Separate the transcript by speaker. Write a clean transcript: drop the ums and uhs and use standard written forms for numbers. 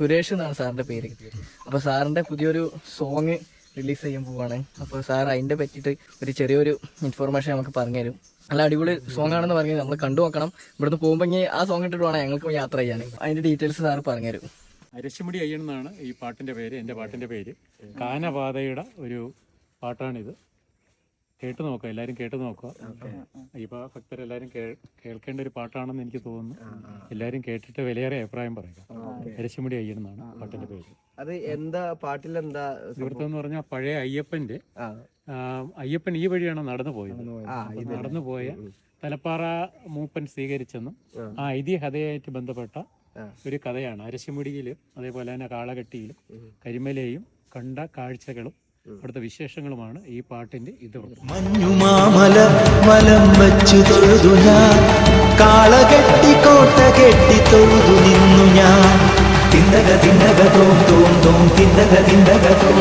Speaker 1: സുരേഷ് എന്നാണ് സാറിന്റെ പേര്. അപ്പൊ സാറിന്റെ പുതിയൊരു സോങ് റിലീസ് ചെയ്യാൻ പോവാണ്. അപ്പൊ സാർ അതിന്റെ പറ്റിയിട്ട് ഒരു ചെറിയൊരു ഇൻഫോർമേഷൻ നമുക്ക് പറഞ്ഞുതരും. നല്ല അടിപൊളി സോങ് ആണെന്ന് പറഞ്ഞത് നമ്മൾ കണ്ടു നോക്കണം. ഇവിടുന്ന് പോകുമ്പോൾ ആ സോങ് ഇട്ടിട്ട് വേണം ഞങ്ങൾക്ക് യാത്ര ചെയ്യാൻ. അതിന്റെ ഡീറ്റെയിൽസ് സാർ പറഞ്ഞുതരും.
Speaker 2: അരശുമുടി അയ്യൻ എന്നാണ് ഈ പാട്ടിന്റെ പേര്. എൻ്റെ പാട്ടിന്റെ പേര് കാനപാതയുടെ ഒരു പാട്ടാണിത്. കേട്ടു നോക്കുക, എല്ലാവരും കേട്ടു നോക്കുക. അയ്യപ്പ ഭക്തരെല്ലാവരും കേൾക്കേണ്ട ഒരു പാട്ടാണെന്ന് എനിക്ക് തോന്നുന്നു. എല്ലാവരും കേട്ടിട്ട് വിലയേറിയ അഭിപ്രായം പറയുക. അരശുമുടി അയ്യൻ എന്നാണ് പാട്ടിന്റെ പേര്.
Speaker 3: അത് എന്താ പാട്ടിലെന്താ
Speaker 2: സുഹൃത്ത് എന്ന് പറഞ്ഞാൽ പഴയ അയ്യപ്പൻ ഈ വഴിയാണ് നടന്നു പോയത്. നടന്നു പോയ തലപ്പാറ മൂപ്പൻ സ്വീകരിച്ചെന്നും ആ ഐതിഹ്യകഥയായിട്ട് ബന്ധപ്പെട്ട ഒരു കഥയാണ്. അരശുമുടിയിലും അതേപോലെ തന്നെ കാളകെട്ടിയിലും കരിമലയും കണ്ട കാഴ്ചകളും അവിടുത്തെ വിശേഷങ്ങളുമാണ് ഈ പാട്ടിന്റെ ഇത്.
Speaker 4: മഞ്ഞുമാമല വലം വച്ചു തൊഴുതു ഞാൻ, കാളകെട്ടി കോട്ട കെട്ടി തൊഴുതു നിന്നു ഞാൻ. തിണ്ടക തിണ്ടക തോം തോം തോം തിണ്ടക തിണ്ടക തോം